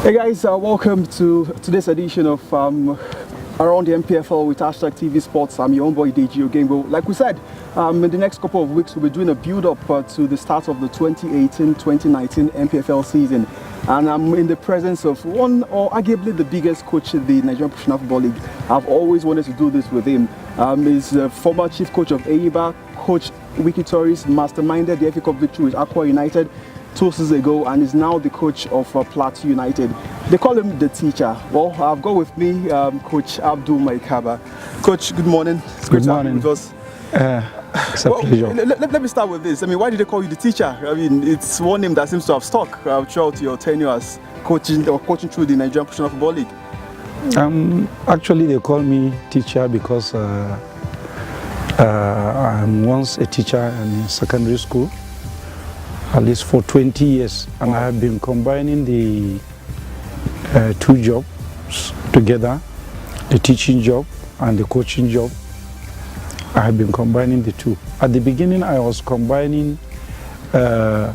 Hey guys, welcome to today's edition of Around the MPFL with #TV Sports. I'm your own boy Deji Ogengo. Like we said, in the next couple of weeks we'll be doing a build-up to the start of the 2018-2019 MPFL season. And I'm in the presence of one, or arguably the biggest coach in the Nigerian Professional Football League. I've always wanted to do this with him. He's the former chief coach of AIBA, coach Wiki Tourist, masterminded the FA Cup victory with Aqua United 2 seasons ago, and is now the coach of Plateau United. They call him the teacher. Well, I've got with me Coach Abdul Maikaba. Coach, good morning. It's great to have you with us. It's a pleasure. Let me start with this. I mean, why did they call you the teacher? I mean, it's one name that seems to have stuck throughout your tenure as coaching through the Nigerian Professional Football League. Actually, they call me teacher because I'm once a teacher in secondary school, at least for 20 years, and I have been combining the two jobs together, the teaching job and the coaching job. I have been combining the two. At the beginning, I was combining the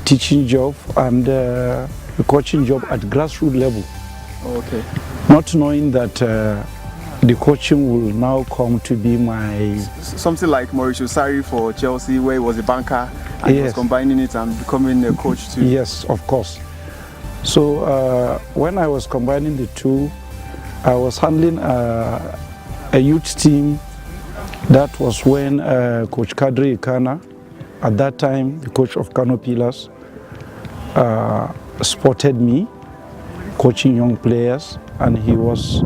teaching job and the coaching job at grassroots level. Okay. Not knowing that the coaching will now come to be my... Something like Mauricio Sarri for Chelsea, where he was a banker and he was combining it and becoming a coach too. Yes, of course. So when I was combining the two, I was handling a youth team. That was when Coach Kadri Ikana, at that time the coach of Kano Pillars, spotted me coaching young players, and he was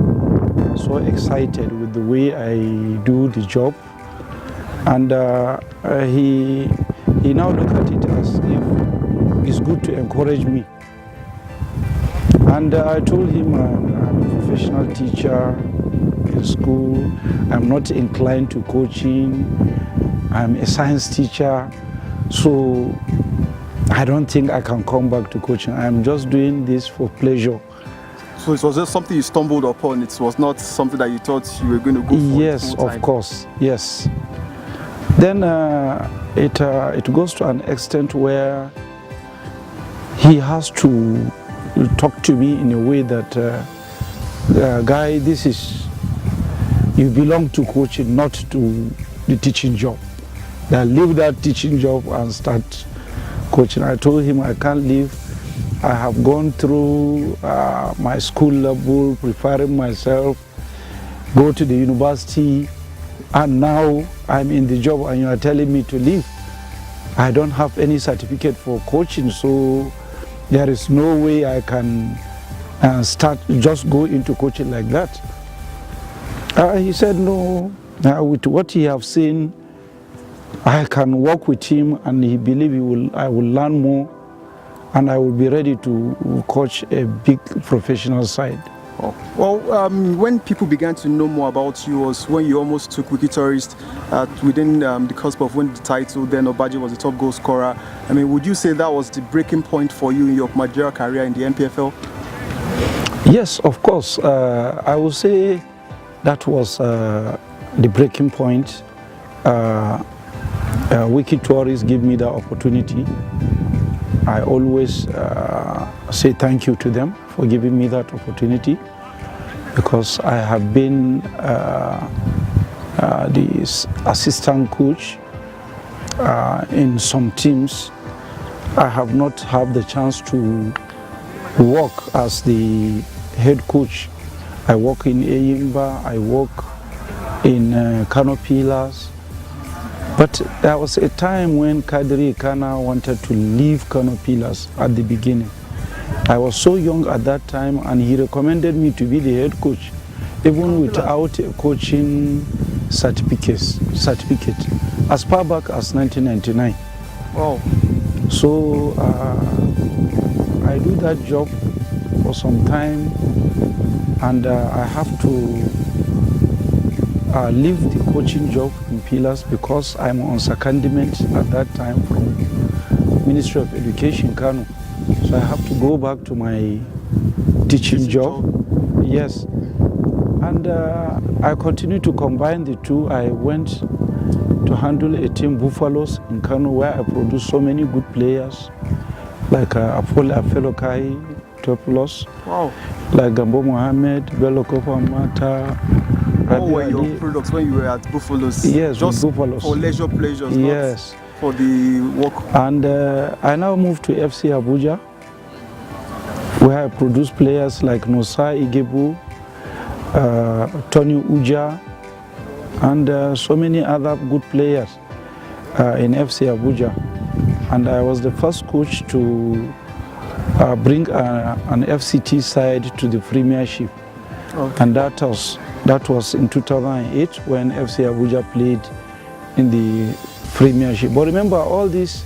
so excited with the way I do the job, and he now looked at it as if it's good to encourage me. And I told him I'm a professional teacher in school. I'm not inclined to coaching. I'm a science teacher, so I don't think I can come back to coaching. I'm just doing this for pleasure. So it was just something you stumbled upon. It was not something that you thought you were going to go for. Yes, of course. Yes. Then it goes to an extent where he has to talk to me in a way that, guy, you belong to coaching, not to the teaching job. Then leave that teaching job and start coaching. I told him I can't leave. I have gone through my school level, preparing myself, go to the university, and now I'm in the job and you are telling me to leave. I don't have any certificate for coaching, so there is no way I can just go into coaching like that. He said no, with what he have seen, I can work with him, and he believes I will learn more, and I will be ready to coach a big professional side. Oh. Well, when people began to know more about you was when you almost took Wiki Tourist within the cusp of winning the title. Then Obaji was the top goal scorer. I mean, would you say that was the breaking point for you in your managerial career in the MPFL? Yes, of course. I would say that was the breaking point. Wiki Tourist gave me the opportunity. I always say thank you to them for giving me that opportunity, because I have been the assistant coach in some teams. I have not had the chance to work as the head coach. I work in AIBA, I work in Kano Pillars. But there was a time when Kadri Ikana wanted to leave Kano Pillars at the beginning. I was so young at that time, and he recommended me to be the head coach, even without a coaching certificate, as far back as 1999. Wow. So I do that job for some time, and I have to leave the coaching job in Pillars because I'm on secondment at that time from Ministry of Education, Kano. So I have to go back to my teaching job. Yes. And I continue to combine the two. I went to handle a team, Buffaloes, in Kano, where I produced so many good players, like Apollo Afelokai, top plus. Wow. Like Gambo Mohammed, Bello Kopa Mata. What were your products when you were at Buffalo's? Yes, just Buffalo's. For leisure pleasures, yes. Not for the work. And I now moved to FC Abuja, where I produce players like Nosa Igebu, Tony Uja, and so many other good players in FC Abuja. And I was the first coach to bring an FCT side to the Premiership. Okay. And that was in 2008 when FC Abuja played in the Premiership. But remember, all this,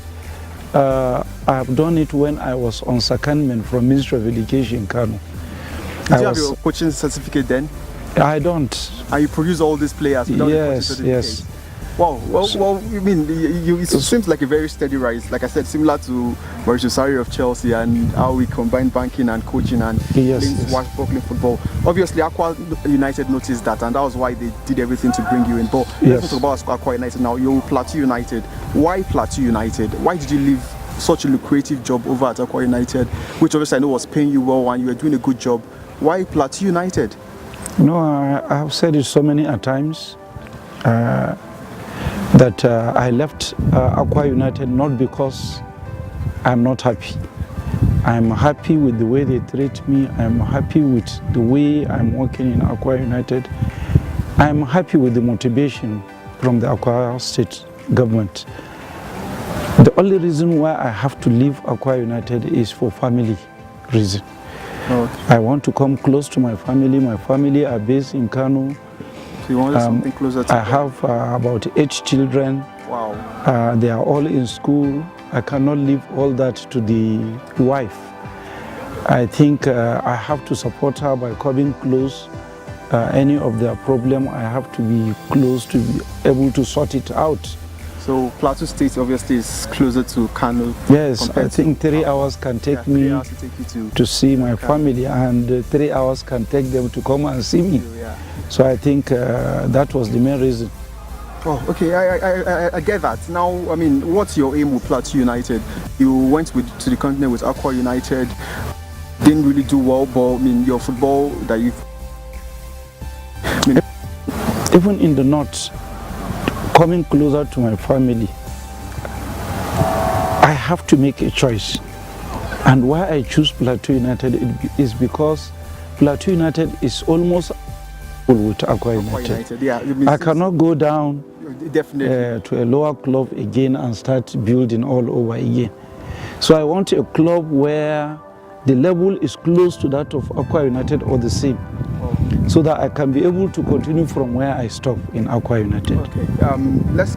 I have done it when I was on secondment from Ministry of Education, Kano. Did you have your coaching certificate then? I don't. And you produce all these players without yes, the coaching certificate? Yes. Wow. Well, I mean, it seems like a very steady rise. Like I said, similar to Mauricio Sarri of Chelsea and how we combine banking and coaching and playing swashbuckling football. Obviously, Aqua United noticed that, and that was why they did everything to bring you in. But let's talk about Aqua United now. You're Plateau United. Why Plateau United? Why did you leave such a lucrative job over at Aqua United, which obviously I know was paying you well and you were doing a good job? Why Plateau United? No, I have said it so many times. That I left Aqua United not because I'm not happy. I'm happy with the way they treat me. I'm happy with the way I'm working in Aqua United. I'm happy with the motivation from the Aqua State government. The only reason why I have to leave Aqua United is for family reason. Okay. I want to come close to my family. My family are based in Kano. You wanted something closer to I have about 8 children. Wow. They are all in school. I cannot leave all that to the wife. I think I have to support her by coming close. Any of their problem, I have to be close to be able to sort it out. So Plateau State obviously is closer to Kano. Yes, I think 3 hours can take me to see my family, and 3 hours can take them to come and see me. Yeah. So I think that was the main reason. Oh, okay, I get that. Now, I mean, what's your aim with Plateau United? You went to the continent with Aqua United, didn't really do well, but I mean, your football that you've... Even in the north, coming closer to my family, I have to make a choice. And why I choose Plateau United is because Plateau United is almost with Aqua United. Yeah, I cannot go down definitely to a lower club again and start building all over again. So I want a club where the level is close to that of Aqua United or the same, so that I can be able to continue from where I stop in Aqua United. Okay,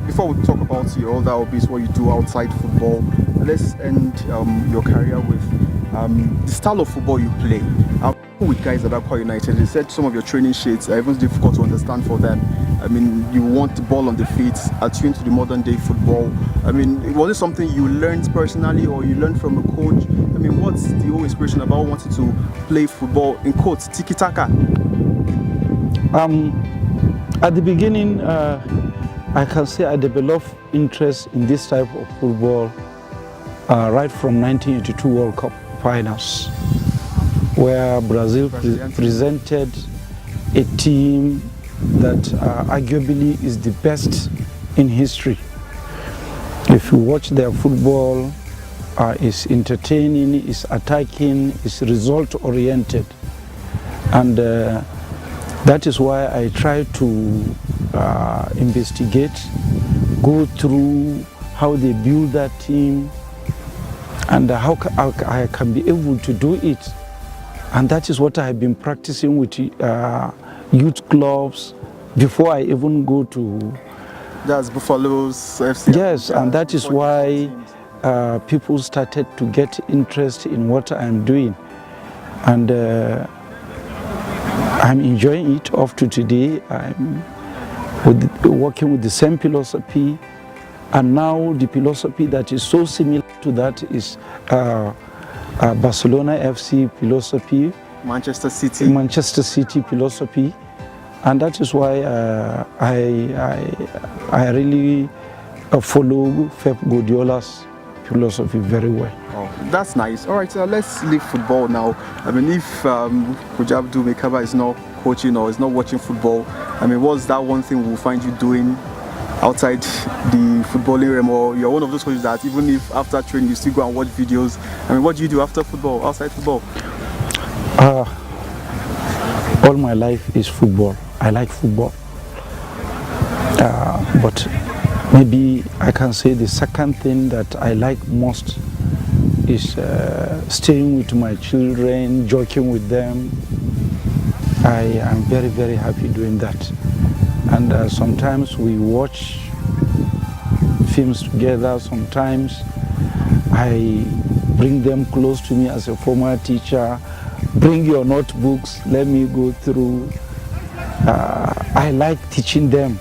before we talk about your other hobbies, what you do outside football, let's end your career with the style of football you play. With guys at Aqua United, they said some of your training sheets are even difficult to understand for them. I mean, you want the ball on the feet, attuned to the modern day football. I mean, was it something you learned personally or you learned from a coach? I mean, what's the whole inspiration about wanting to play football in quotes, tiki-taka? At the beginning, I can say I developed interest in this type of football right from 1982 World Cup finals, where Brazil presented a team that arguably is the best in history. If you watch their football, it's entertaining, it's attacking, it's result-oriented. And that is why I try to investigate, go through how they build that team, and how I can be able to do it. And that is what I have been practicing with youth clubs before I even go to... That's Buffalo's FC. Yes, and that is why people started to get interest in what I'm doing. And I'm enjoying it up to today. I'm working with the same philosophy. And now the philosophy that is so similar to that is Barcelona FC philosophy, Manchester City philosophy, and that is why I really follow Pep Guardiola's philosophy very well. Oh, that's nice. All right, let's leave football now. I mean, if Coach Abdul Maikaba is not coaching or is not watching football, I mean, what's that one thing we'll find you doing outside the footballing realm? Or you're one of those coaches that even if after training you still go and watch videos? I mean, what do you do after football, outside football? All my life is football. I like football. But maybe I can say the second thing that I like most is staying with my children, joking with them. I am very, very happy doing that. And sometimes we watch films together. Sometimes I bring them close to me as a former teacher. Bring your notebooks, let me go through. I like teaching them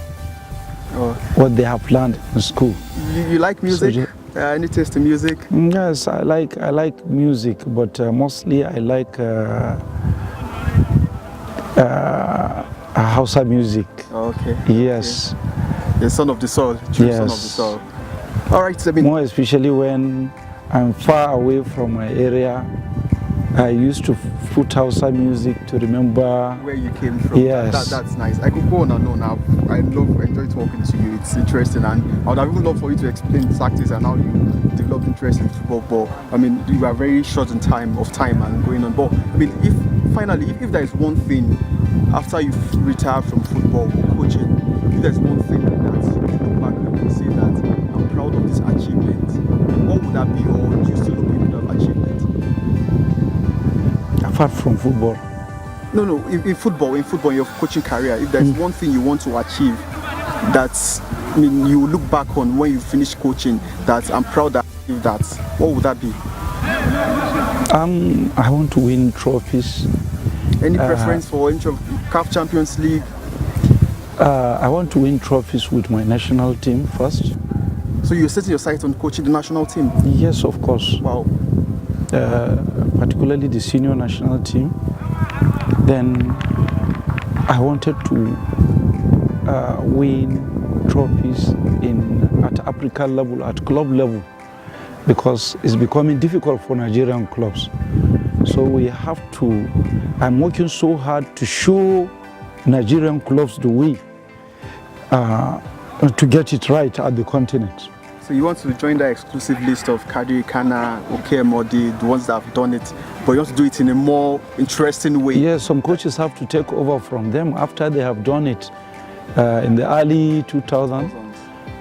what they have learned in school. You like music? Any taste in music? Yes, I like music, but mostly I like Hausa music. Okay. Yes. Okay. The son of the soul. True yes. Son of the soul. All right. I mean, more especially when I'm far away from my area. I used to put Hausa music to remember where you came from. Yes. That's nice. I could go on and on. I enjoy talking to you. It's interesting, and I would have even loved for you to explain tactics and how you developed interest in football. But I mean, you are very short in time and going on. But I mean, if there is one thing after you've retired from football or coaching, if there's one thing that you look back and say that I'm proud of this achievement, what would that be, or do you still look at that achievement? Apart from football? No, in football, in your coaching career, if there's one thing you want to achieve that, I mean, you look back on when you finish coaching, that I'm proud that I achieved that, what would that be? I want to win trophies. Any preference for any CAF Champions League? I want to win trophies with my national team first. So you're setting your sights on coaching the national team? Yes, of course. Wow. Particularly the senior national team. Then I wanted to win trophies at Africa level, at club level, because it's becoming difficult for Nigerian clubs. So we have to, I'm working so hard to show Nigerian clubs the way to get it right at the continent. So you want to join the exclusive list of Kadi, Kana, Okemodi, the ones that have done it, but you want to do it in a more interesting way? Yes, some coaches have to take over from them after they have done it in the early 2000s.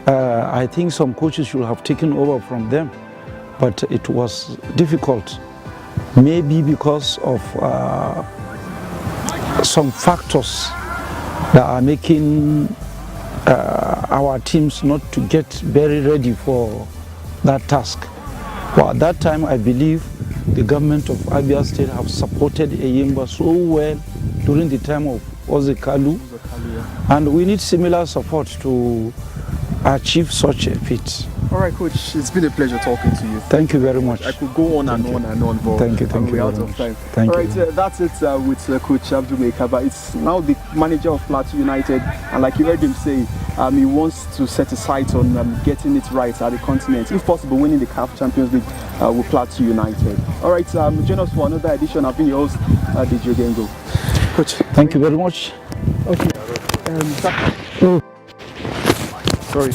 I think some coaches should have taken over from them, but it was difficult. Maybe because of some factors that are making our teams not to get very ready for that task. But at that time, I believe the government of Abia State have supported Eyimba so well during the time of Ozekalu, and we need similar support to achieve such a feat. All right, Coach, it's been a pleasure talking to you. Thank you very much. I could go on and on and on, but we're out of time. Thank you. All right, that's it with Coach Abdul Maikaba. It's now the manager of Plateau United, and like you heard him say, he wants to set his sights on getting it right at the continent, if possible winning the CAF Champions League with Plateau United. All right, join us for another edition. I've been your host, DJ Gengo. Coach, thank you very much. Okay. Sorry.